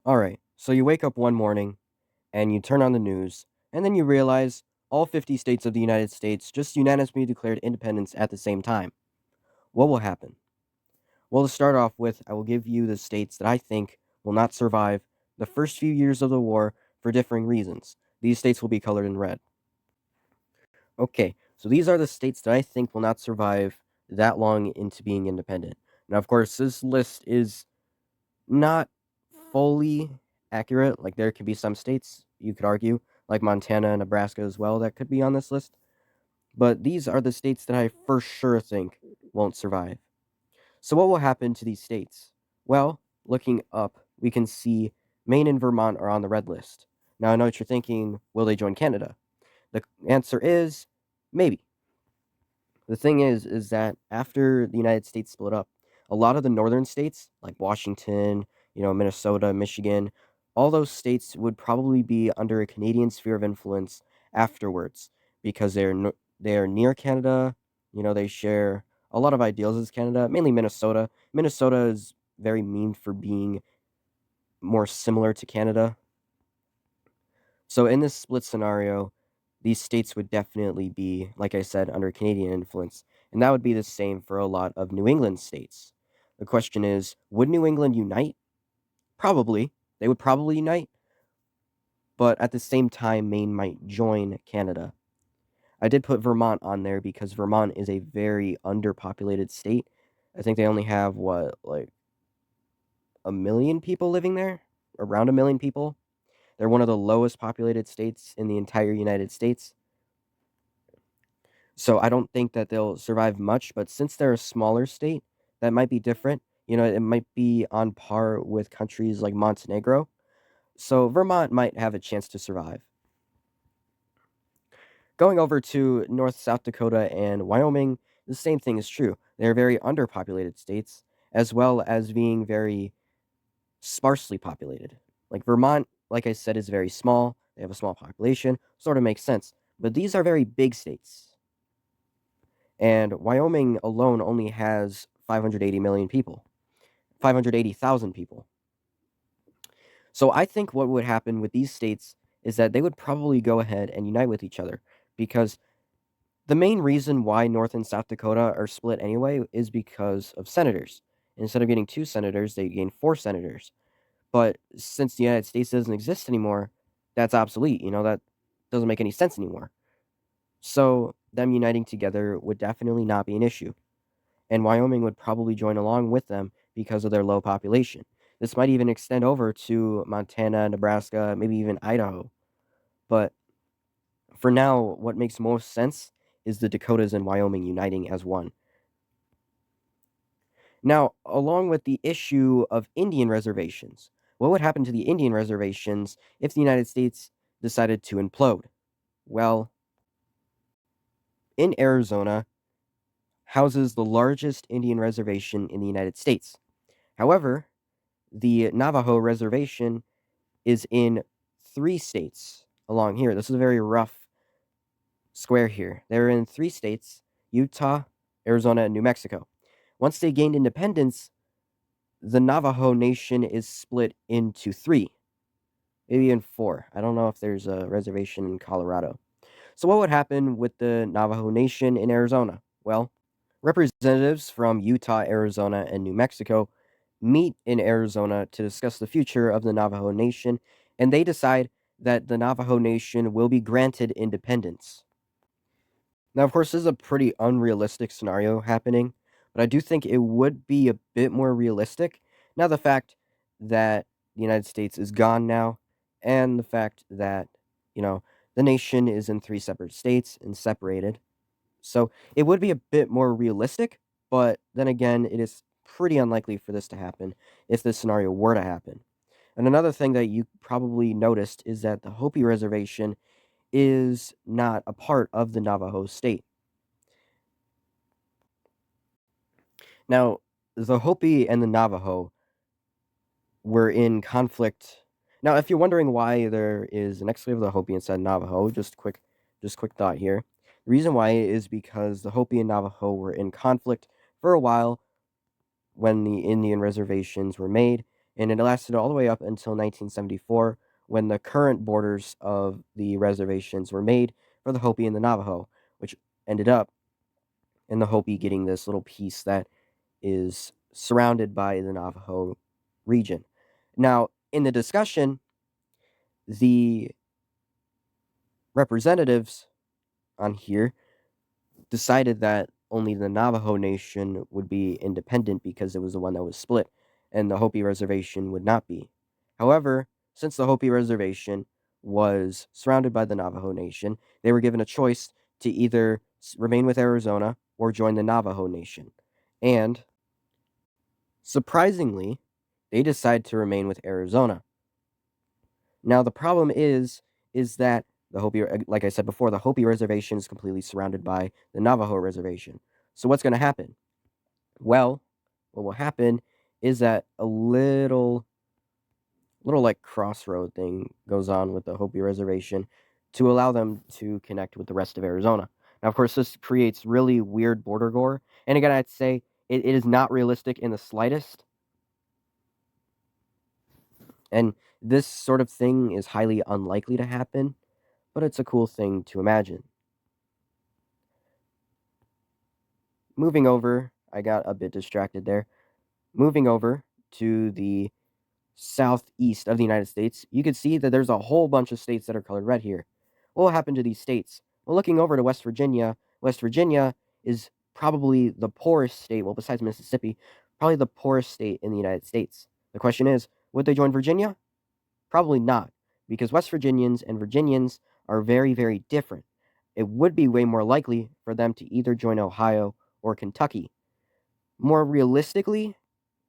Alright, so you wake up one morning and you turn on the news, and then you realize all 50 states of the United States just unanimously declared independence at the same time. What will happen? Well, to start off with, I will give you the states that I think will not survive the first few years of the war for differing reasons. These states will be colored in red. Okay, so these are the states that I think will not survive that long into being independent. Now, of course, this list is not fully accurate. Like, there could be some states, you could argue, like Montana and Nebraska as well, that could be on this list. But these are the states that I for sure think won't survive. So, what will happen to these states? Well, looking up, we can see Maine and Vermont are on the red list. Now, I know what you're thinking, will they join Canada? The answer is maybe. The thing is that after the United States split up, a lot of the northern states, like Washington, Minnesota, Michigan, all those states would probably be under a Canadian sphere of influence afterwards because they're near Canada. They share a lot of ideals as Canada, mainly Minnesota. Minnesota is very memed for being more similar to Canada. So in this split scenario, these states would definitely be, like I said, under Canadian influence. And that would be the same for a lot of New England states. The question is, would New England unite? Probably. They would probably unite. But at the same time, Maine might join Canada. I did put Vermont on there because Vermont is a very underpopulated state. I think they only have, like a million people living there? Around a million people. They're one of the lowest populated states in the entire United States. So I don't think that they'll survive much, but since they're a smaller state, that might be different. It might be on par with countries like Montenegro. So Vermont might have a chance to survive. Going over to North South Dakota and Wyoming, the same thing is true. They're very underpopulated states, as well as being very sparsely populated. Like Vermont, like I said, is very small. They have a small population, sort of makes sense. But these are very big states. And Wyoming alone only has 580 million people, 580,000 people. So I think what would happen with these states is that they would probably go ahead and unite with each other because the main reason why North and South Dakota are split anyway is because of senators. Instead of getting 2 senators, they gain 4 senators. But since the United States doesn't exist anymore, that's obsolete. That doesn't make any sense anymore. So them uniting together would definitely not be an issue. And Wyoming would probably join along with them because of their low population. This might even extend over to Montana, Nebraska, maybe even Idaho. But for now, what makes most sense is the Dakotas and Wyoming uniting as one. Now, along with the issue of Indian reservations, what would happen to the Indian reservations if the United States decided to implode? Well, in Arizona houses the largest Indian reservation in the United States. However, the Navajo reservation is in 3 states along here. This is a very rough square here. They're in 3 states: Utah, Arizona, and New Mexico. Once they gained independence, the Navajo Nation is split into 3, maybe even 4. I don't know if there's a reservation in Colorado. So what would happen with the Navajo Nation in Arizona? Well, representatives from Utah, Arizona, and New Mexico meet in Arizona to discuss the future of the Navajo Nation, and they decide that the Navajo Nation will be granted independence. Now, of course, this is a pretty unrealistic scenario happening, but I do think it would be a bit more realistic now the fact that the United States is gone now, and the fact that, you know, the nation is in 3 separate states and separated. So it would be a bit more realistic, but then again, it is pretty unlikely for this to happen if this scenario were to happen. And another thing that you probably noticed is that the Hopi Reservation is not a part of the Navajo state. Now, the Hopi and the Navajo were in conflict. Now, if you're wondering why there is an exclave of the Hopi instead of Navajo, just quick thought here. The reason why is because the Hopi and Navajo were in conflict for a while when the Indian reservations were made, and it lasted all the way up until 1974 when the current borders of the reservations were made for the Hopi and the Navajo, which ended up in the Hopi getting this little piece that is surrounded by the Navajo region. Now, in the discussion, the representatives on here decided that only the Navajo Nation would be independent because it was the one that was split, and the Hopi Reservation would not be. However, since the Hopi Reservation was surrounded by the Navajo Nation, they were given a choice to either remain with Arizona or join the Navajo Nation. And surprisingly, they decided to remain with Arizona. Now, the problem is that the Hopi, like I said before, the Hopi Reservation is completely surrounded by the Navajo Reservation. So what's going to happen? Well, what will happen is that a little like crossroad thing goes on with the Hopi Reservation to allow them to connect with the rest of Arizona. Now, of course, this creates really weird border gore. And again, I'd say it is not realistic in the slightest. And this sort of thing is highly unlikely to happen, but it's a cool thing to imagine. Moving over, I got a bit distracted there. Moving over to the southeast of the United States, you can see that there's a whole bunch of states that are colored red here. What will happen to these states? Well, looking over to West Virginia is probably the poorest state, well, besides Mississippi, probably the poorest state in the United States. The question is, would they join Virginia? Probably not, because West Virginians and Virginians are very, very different. It would be way more likely for them to either join Ohio or Kentucky. More realistically,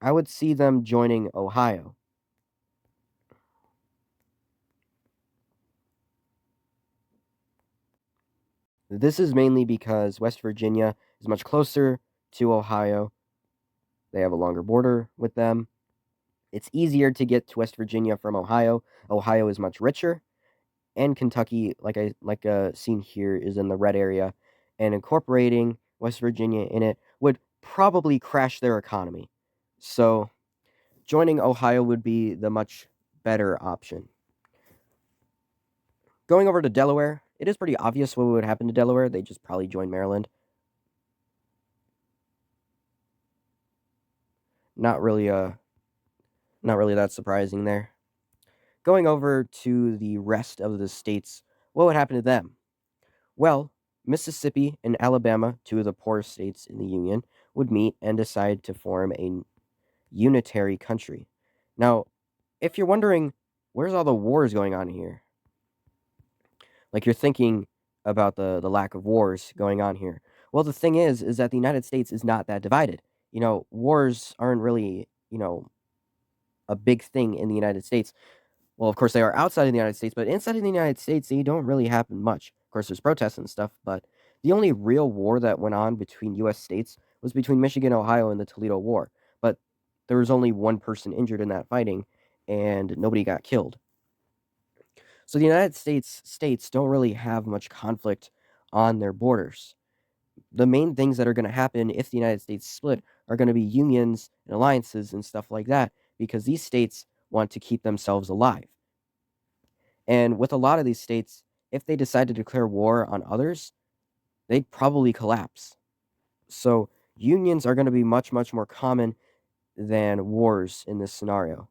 I would see them joining Ohio. This is mainly because West Virginia is much closer to Ohio. They have a longer border with them. It's easier to get to West Virginia from Ohio. Ohio is much richer, and Kentucky, like seen here, is in the red area, and incorporating West Virginia in it would probably crash their economy. So, joining Ohio would be the much better option. Going over to Delaware, it is pretty obvious what would happen to Delaware. They just probably join Maryland. Not really that surprising there. Going over to the rest of the states, what would happen to them? Well, Mississippi and Alabama, two of the poorest states in the Union, would meet and decide to form a unitary country. Now, if you're wondering, where's all the wars going on here? Like you're thinking about the lack of wars going on here. Well, the thing is that the United States is not that divided. Wars aren't really, a big thing in the United States. Well, of course, they are outside of the United States, but inside of the United States, they don't really happen much. Of course, there's protests and stuff, but the only real war that went on between U.S. states was between Michigan, Ohio, and the Toledo War. But there was only one person injured in that fighting, and nobody got killed. So the United States don't really have much conflict on their borders. The main things that are going to happen if the United States split are going to be unions and alliances and stuff like that, because these states want to keep themselves alive. And with a lot of these states, if they decide to declare war on others, they'd probably collapse. So unions are going to be much, much more common than wars in this scenario.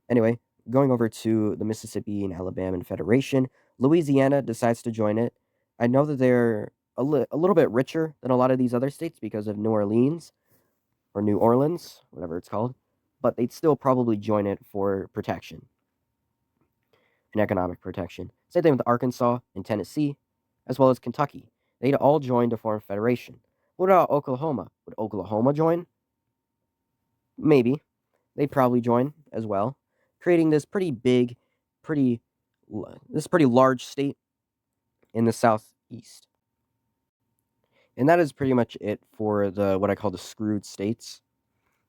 Anyway, going over to the Mississippi and Alabama Federation, Louisiana decides to join it. I know that they're a little bit richer than a lot of these other states because of New Orleans, or New Orleans, whatever it's called, but they'd still probably join it for protection and economic protection. Same thing with Arkansas and Tennessee, as well as Kentucky. They'd all join to form a federation. What about Oklahoma? Would Oklahoma join? Maybe. They'd probably join as well, creating this pretty large state in the southeast. And that is pretty much it for what I call the screwed states.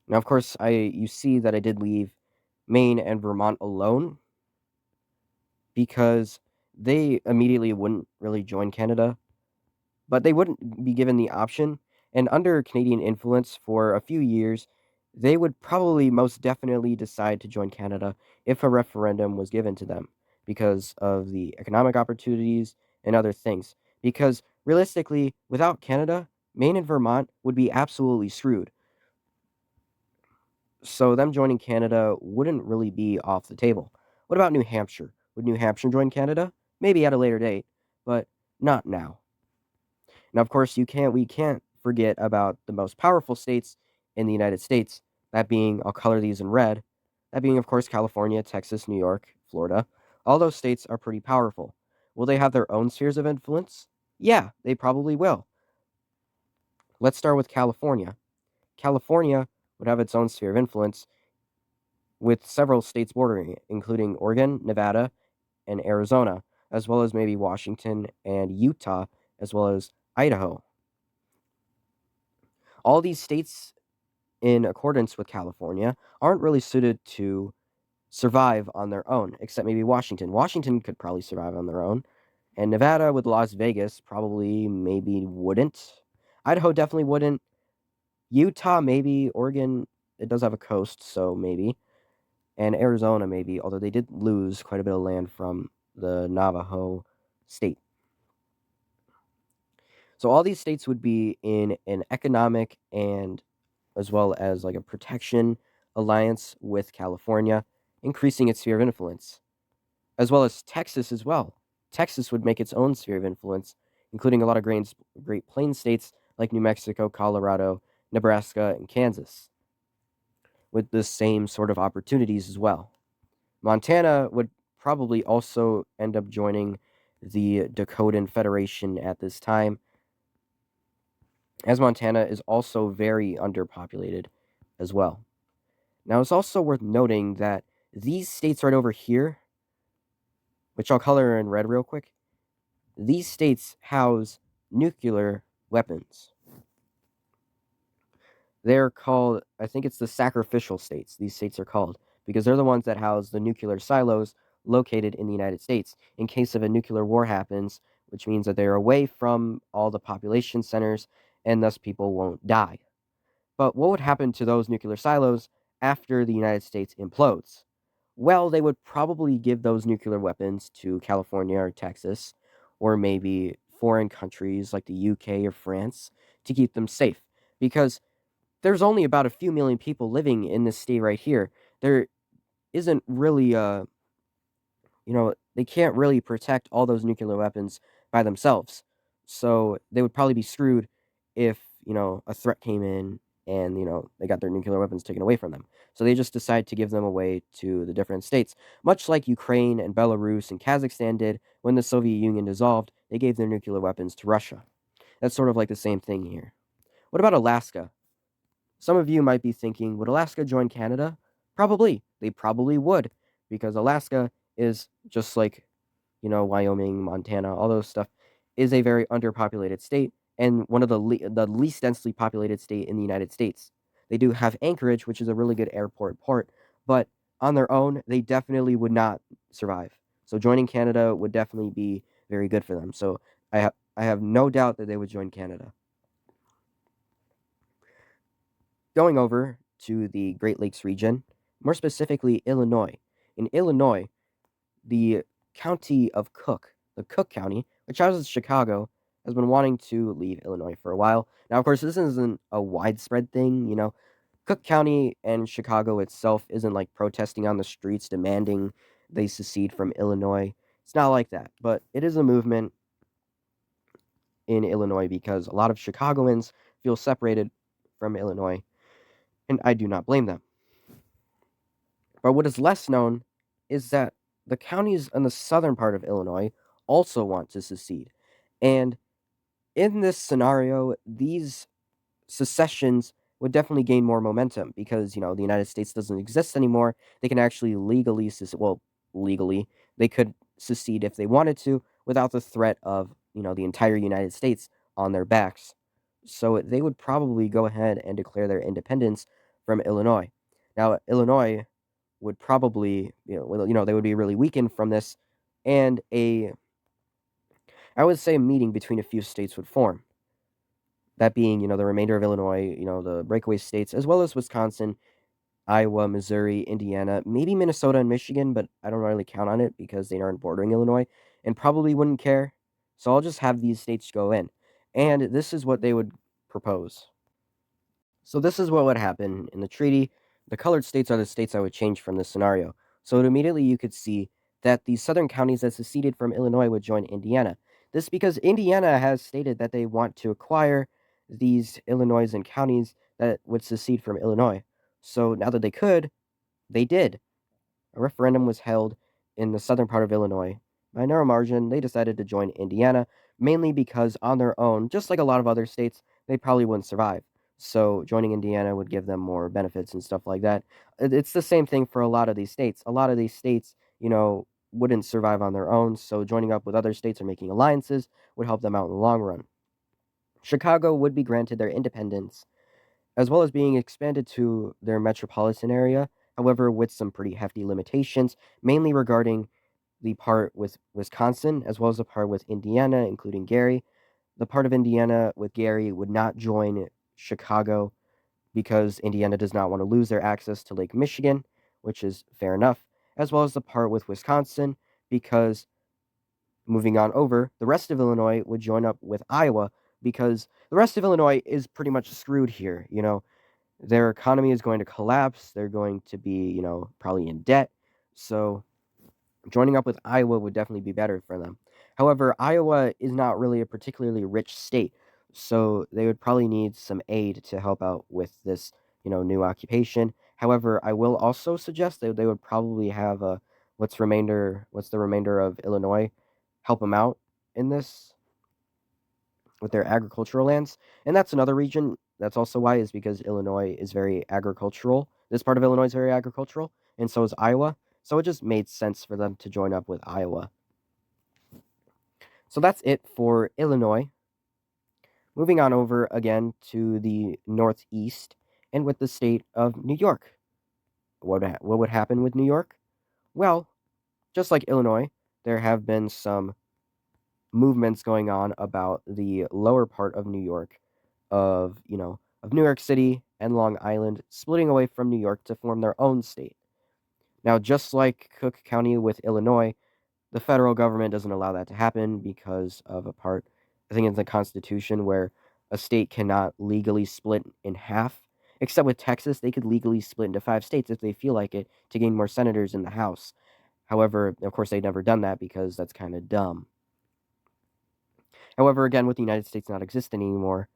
Now, of course, you see that I did leave Maine and Vermont alone because they immediately wouldn't really join Canada, but they wouldn't be given the option. And under Canadian influence for a few years, they would probably most definitely decide to join Canada if a referendum was given to them because of the economic opportunities and other things. Because realistically, without Canada, Maine and Vermont would be absolutely screwed. So them joining Canada wouldn't really be off the table. What about New Hampshire? Would New Hampshire join Canada? Maybe at a later date, but not now. Now, of course, we can't forget about the most powerful states in the United States. That being, I'll color these in red. That being, of course, California, Texas, New York, Florida. All those states are pretty powerful. Will they have their own spheres of influence? Yeah, they probably will. Let's start with California. California would have its own sphere of influence with several states bordering it, including Oregon, Nevada, and Arizona, as well as maybe Washington and Utah, as well as Idaho. All these states, in accordance with California, aren't really suited to survive on their own, except maybe Washington. Washington could probably survive on their own. And Nevada with Las Vegas probably maybe wouldn't. Idaho definitely wouldn't. Utah, maybe. Oregon, it does have a coast, so maybe. And Arizona, maybe, although they did lose quite a bit of land from the Navajo state. So all these states would be in an economic and as well as like a protection alliance with California, increasing its sphere of influence, as well as Texas as well. Texas would make its own sphere of influence, including a lot of Great Plains states like New Mexico, Colorado, Nebraska, and Kansas, with the same sort of opportunities as well. Montana would probably also end up joining the Dakotan Federation at this time, as Montana is also very underpopulated as well. Now, it's also worth noting that these states right over here, which I'll color in red real quick, these states house nuclear weapons. They're called, I think it's the sacrificial states, these states are called, because they're the ones that house the nuclear silos located in the United States in case of a nuclear war happens, which means that they're away from all the population centers and thus people won't die. But what would happen to those nuclear silos after the United States implodes? Well, they would probably give those nuclear weapons to California or Texas, or maybe foreign countries like the UK or France to keep them safe. Because there's only about a few million people living in this state right here. There isn't really they can't really protect all those nuclear weapons by themselves. So they would probably be screwed if, a threat came in and, they got their nuclear weapons taken away from them. So they just decide to give them away to the different states. Much like Ukraine and Belarus and Kazakhstan did when the Soviet Union dissolved, they gave their nuclear weapons to Russia. That's sort of like the same thing here. What about Alaska? Some of you might be thinking, would Alaska join Canada? Probably. They probably would, because Alaska is just like, Wyoming, Montana, all those stuff, is a very underpopulated state and one of the least densely populated state in the United States. They do have Anchorage, which is a really good airport port, but on their own, they definitely would not survive. So joining Canada would definitely be very good for them. So I have no doubt that they would join Canada. Going over to the Great Lakes region, more specifically Illinois. In Illinois, the county of Cook, the Cook County, which houses Chicago, has been wanting to leave Illinois for a while. Now, of course, this isn't a widespread thing, Cook County and Chicago itself isn't like protesting on the streets demanding they secede from Illinois. It's not like that, but it is a movement in Illinois because a lot of Chicagoans feel separated from Illinois, and I do not blame them. But what is less known is that the counties in the southern part of Illinois also want to secede. And in this scenario, these secessions would definitely gain more momentum because, the United States doesn't exist anymore. They can actually legally, they could secede if they wanted to without the threat of, the entire United States on their backs. So they would probably go ahead and declare their independence from Illinois. Now, Illinois would probably, they would be really weakened from this, and I would say a meeting between a few states would form. That being, the remainder of Illinois, the breakaway states, as well as Wisconsin, Iowa, Missouri, Indiana, maybe Minnesota and Michigan, but I don't really count on it because they aren't bordering Illinois and probably wouldn't care. So I'll just have these states go in. And this is what they would propose. So this is what would happen in the treaty. The colored states are the states that would change from this scenario. So immediately you could see that the southern counties that seceded from Illinois would join Indiana. This because Indiana has stated that they want to acquire these Illinois and counties that would secede from Illinois. So now that they could, they did. A referendum was held in the southern part of Illinois. By a narrow margin, they decided to join Indiana, mainly because on their own, just like a lot of other states, they probably wouldn't survive. So joining Indiana would give them more benefits and stuff like that. It's the same thing for a lot of these states. A lot of these states, wouldn't survive on their own, so joining up with other states or making alliances would help them out in the long run. Chicago would be granted their independence as well as being expanded to their metropolitan area, however, with some pretty hefty limitations, mainly regarding the part with Wisconsin as well as the part with Indiana, including Gary. The part of Indiana with Gary would not join Chicago because Indiana does not want to lose their access to Lake Michigan, which is fair enough, as well as the part with Wisconsin because moving on over, the rest of Illinois would join up with Iowa because the rest of Illinois is pretty much screwed here. Their economy is going to collapse. They're going to be, probably in debt. So joining up with Iowa would definitely be better for them. However, Iowa is not really a particularly rich state, so they would probably need some aid to help out with this, new occupation. However, I will also suggest that they would probably have what's the remainder of Illinois help them out in this with their agricultural lands. And that's another region. That's also why is because Illinois is very agricultural. This part of Illinois is very agricultural, and so is Iowa. So it just made sense for them to join up with Iowa. So that's it for Illinois. Moving on over again to the Northeast and with the state of New York. What would happen with New York? Well, just like Illinois, there have been some movements going on about the lower part of New York, of New York City and Long Island splitting away from New York to form their own state. Now, just like Cook County with Illinois, the federal government doesn't allow that to happen because of a part, I think, in the Constitution where a state cannot legally split in half. Except with Texas, they could legally split into 5 states if they feel like it to gain more senators in the House. However, of course, they've never done that because that's kind of dumb. However, again, with the United States not existing anymore,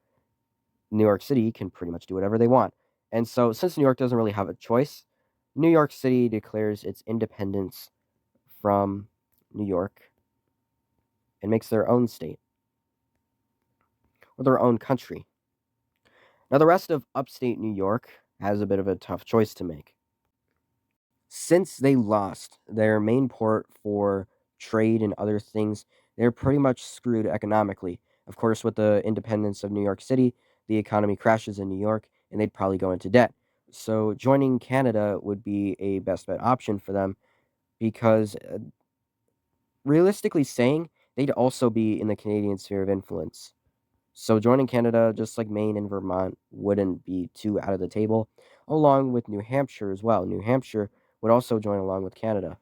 New York City can pretty much do whatever they want. And so, since New York doesn't really have a choice, New York City declares its independence from New York and makes their own state or their own country. Now, the rest of upstate New York has a bit of a tough choice to make. Since they lost their main port for trade and other things, they're pretty much screwed economically. Of course, with the independence of New York City, the economy crashes in New York and they'd probably go into debt. So joining Canada would be a best bet option for them because, realistically saying, they'd also be in the Canadian sphere of influence. So joining Canada, just like Maine and Vermont, wouldn't be too out of the table, along with New Hampshire as well. New Hampshire would also join along with Canada.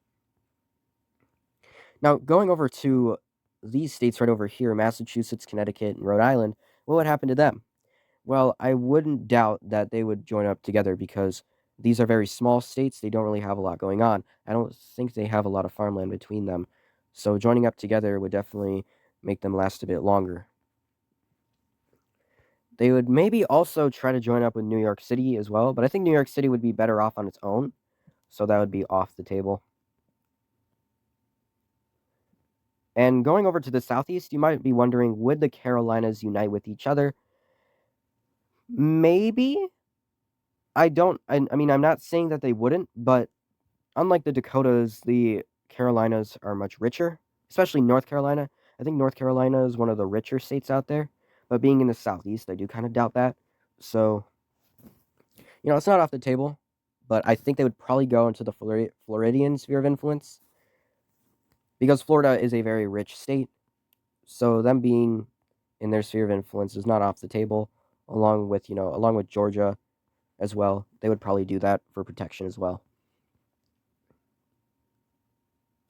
Now, going over to these states right over here, Massachusetts, Connecticut, and Rhode Island, what would happen to them? Well, I wouldn't doubt that they would join up together because these are very small states. They don't really have a lot going on. I don't think they have a lot of farmland between them. So joining up together would definitely make them last a bit longer. They would maybe also try to join up with New York City as well, but I think New York City would be better off on its own, so that would be off the table. And going over to the southeast, you might be wondering, would the Carolinas unite with each other? Maybe. I mean, I'm not saying that they wouldn't, but unlike the Dakotas, the Carolinas are much richer, especially North Carolina. I think North Carolina is one of the richer states out there, but being in the southeast, I do kind of doubt that. So, it's not off the table, but I think they would probably go into the Floridian sphere of influence because Florida is a very rich state. So them being in their sphere of influence is not off the table, along with Georgia as well. They would probably do that for protection as well.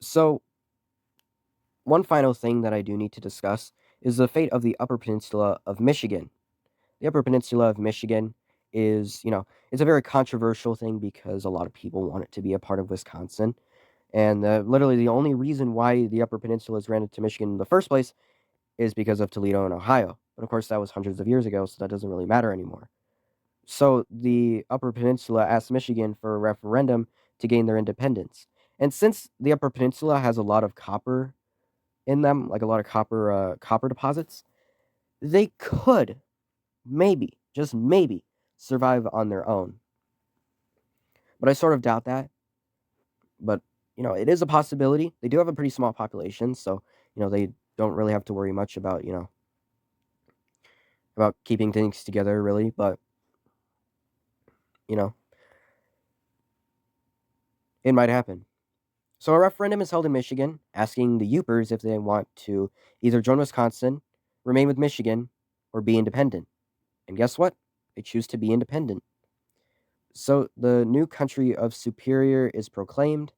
So, one final thing that I do need to discuss is the fate of the Upper Peninsula of Michigan. The Upper Peninsula of Michigan is, it's a very controversial thing because a lot of people want it to be a part of Wisconsin. And literally the only reason why the Upper Peninsula is granted to Michigan in the first place is because of Toledo and Ohio. But of course, that was hundreds of years ago, so that doesn't really matter anymore. So the Upper Peninsula asked Michigan for a referendum to gain their independence. And since the Upper Peninsula has a lot of copper in them, like a lot of copper deposits, they could maybe, just maybe, survive on their own. But I sort of doubt that. But it is a possibility. They do have a pretty small population, so they don't really have to worry much about about keeping things together, really. But you know, it might happen. So a referendum is held in Michigan, asking the Yoopers if they want to either join Wisconsin, remain with Michigan, or be independent. And guess what? They choose to be independent. So the new country of Superior is proclaimed,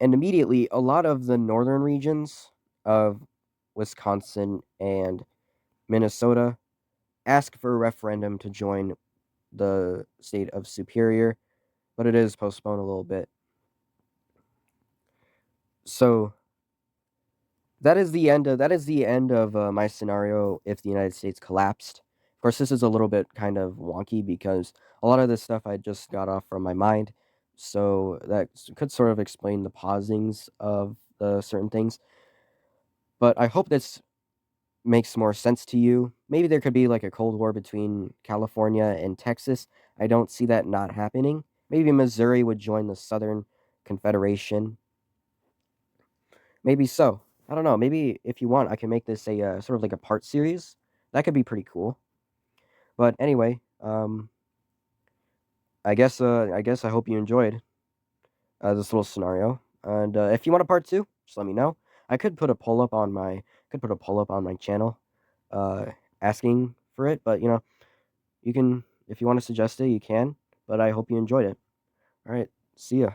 and immediately a lot of the northern regions of Wisconsin and Minnesota ask for a referendum to join the state of Superior, but it is postponed a little bit. So that is the end of my scenario if the United States collapsed. Of course, this is a little bit kind of wonky because a lot of this stuff I just got off from my mind, so that could sort of explain the pausings of the certain things. But I hope this makes more sense to you. Maybe there could be like a Cold War between California and Texas. I don't see that not happening. Maybe Missouri would join the Southern Confederation. Maybe so. I don't know. Maybe if you want, I can make this a sort of like a part series. That could be pretty cool. But anyway, I hope you enjoyed this little scenario. And if you want a part two, just let me know. I could put a poll up on my channel, uh, asking for it. But you can, if you want to suggest it, you can. But I hope you enjoyed it. All right, see ya.